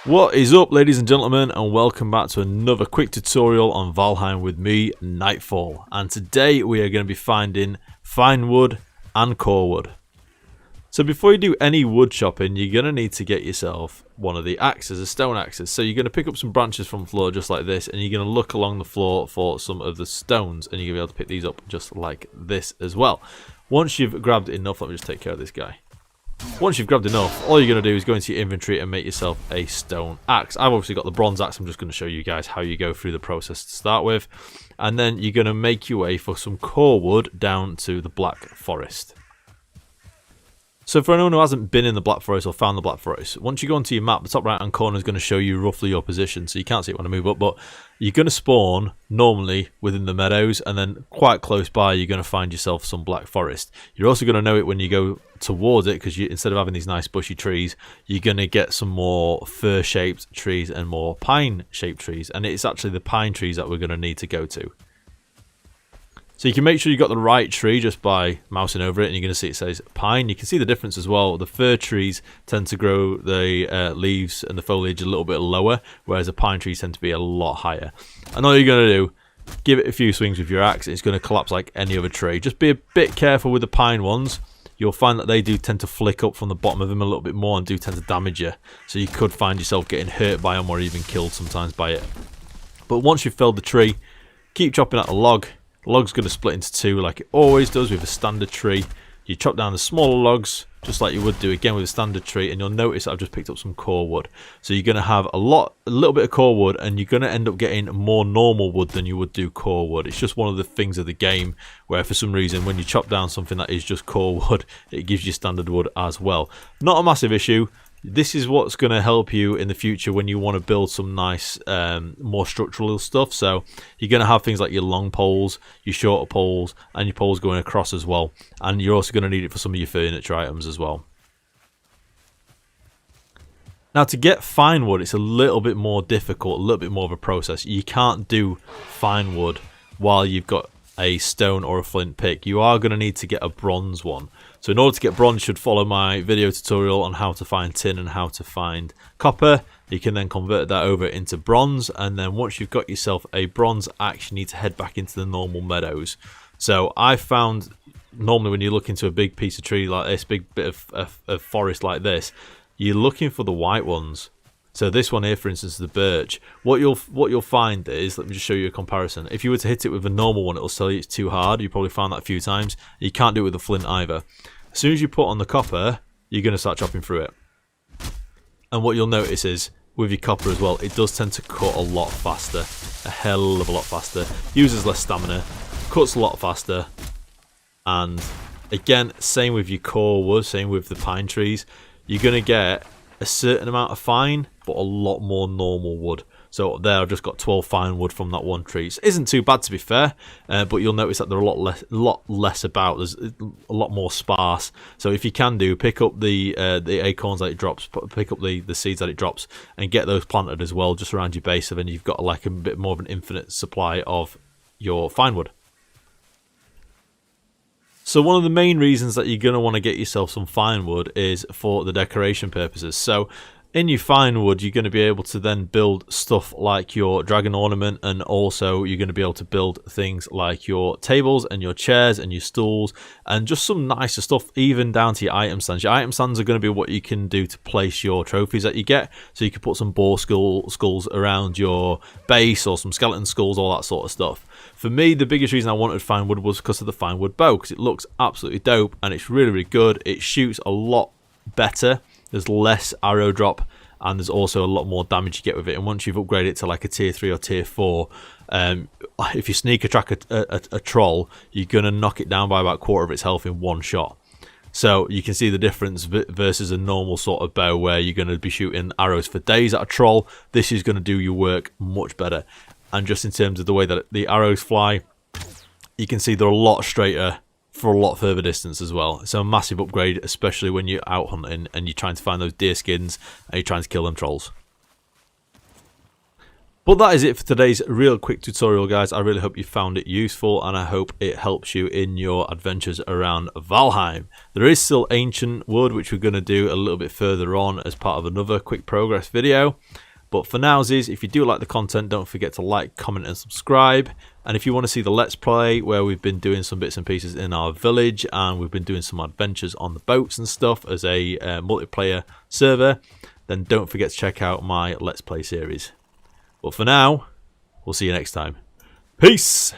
What is up, ladies and gentlemen, and welcome back to another quick tutorial on Valheim with me, Nightfall. And today we are going to be finding fine wood and core wood. So before you do any wood chopping, you're going to need to get yourself one of the axes, the stone axes. So you're going to pick up some branches from the floor just like this, and you're going to look along the floor for some of the stones, and you're going to be able to pick these up just like this as well. Once you've grabbed enough, let me just take care of this guy. Once you've grabbed enough, all you're going to do is go into your inventory and make yourself a stone axe. I've obviously got the bronze axe. I'm just going to show you guys how you go through the process to start with. And then you're going to make your way for some core wood down to the Black Forest. So for anyone who hasn't been in the Black Forest or found the Black Forest, once you go onto your map, the top right hand corner is going to show you roughly your position, so you can't see it when I move up, but you're going to spawn normally within the meadows, and then quite close by you're going to find yourself some Black Forest. You're also going to know it when you go towards it, because instead of having these nice bushy trees, you're going to get some more fir shaped trees and more pine shaped trees, and it's actually the pine trees that we're going to need to go to. So you can make sure you got the right tree just by mousing over it, and you're going to see it says pine. You can see the difference as well. The fir trees tend to grow the leaves and the foliage a little bit lower, whereas the pine trees tend to be a lot higher. And all you're going to do, give it a few swings with your axe, it's going to collapse like any other tree. Just be a bit careful with the pine ones. You'll find that they do tend to flick up from the bottom of them a little bit more and do tend to damage you. So you could find yourself getting hurt by them or even killed sometimes by it. But once you've felled the tree, keep chopping out the log. The log's going to split into two like it always does with a standard tree. You chop down the smaller logs just like you would do again with a standard tree, and you'll notice I've just picked up some core wood. So you're going to have a little bit of core wood, and you're going to end up getting more normal wood than you would do core wood. It's just one of the things of the game where for some reason when you chop down something that is just core wood, it gives you standard wood as well. Not a massive issue. This is what's going to help you in the future when you want to build some nice, more structural stuff. So you're going to have things like your long poles, your shorter poles, and your poles going across as well. And you're also going to need it for some of your furniture items as well. Now to get fine wood, it's a little bit more difficult, a little bit more of a process. You can't do fine wood while you've got a stone or a flint pick. You are going to need to get a bronze one. So in order to get bronze, you should follow my video tutorial on how to find tin and how to find copper. You can then convert that over into bronze, and then once you've got yourself a bronze axe, you need to head back into the normal meadows. So I found normally when you look into a big piece of tree like this, big bit of forest like this, you're looking for the white ones. So this one here, for instance, the birch. What you'll find is, let me just show you a comparison. If you were to hit it with a normal one, it'll tell you it's too hard. You probably found that a few times. You can't do it with a flint either. As soon as you put on the copper, you're going to start chopping through it. And what you'll notice is, with your copper as well, it does tend to cut a lot faster. A hell of a lot faster. Uses less stamina, cuts a lot faster. And again, same with your core wood, same with the pine trees. You're going to get a certain amount of fine, but a lot more normal wood. So there I've just got 12 fine wood from that one tree. So it isn't too bad to be fair, but you'll notice that they're a lot less about. There's a lot more sparse. So if you can do, pick up the acorns that it drops, pick up the seeds that it drops, and get those planted as well, just around your base. So then you've got like a bit more of an infinite supply of your fine wood. So one of the main reasons that you're going to want to get yourself some fine wood is for the decoration purposes. So in your fine wood, you're going to be able to then build stuff like your dragon ornament, and also you're going to be able to build things like your tables and your chairs and your stools, and just some nicer stuff, even down to your item stands. Your item stands are going to be what you can do to place your trophies that you get. So you can put some boar skulls around your base, or some skeleton skulls, all that sort of stuff. For me, the biggest reason I wanted fine wood was because of the fine wood bow, because it looks absolutely dope and it's really, really good. It shoots a lot better. There's less arrow drop, and there's also a lot more damage you get with it. And once you've upgraded it to like a tier 3 or tier 4, if you sneak attack a troll, you're going to knock it down by about a quarter of its health in one shot. So you can see the difference versus a normal sort of bow where you're going to be shooting arrows for days at a troll. This is going to do your work much better. And just in terms of the way that the arrows fly, you can see they're a lot straighter for a lot further distance as well. It's a massive upgrade, especially when you're out hunting and you're trying to find those deer skins and you're trying to kill them trolls. But that is it for today's real quick tutorial, guys. I really hope you found it useful, and I hope it helps you in your adventures around Valheim. There is still ancient wood, which we're going to do a little bit further on as part of another quick progress video. But for nowsies, if you do like the content, don't forget to like, comment and subscribe. And if you want to see the Let's Play, where we've been doing some bits and pieces in our village, and we've been doing some adventures on the boats and stuff as a multiplayer server, then don't forget to check out my Let's Play series. But for now, we'll see you next time. Peace!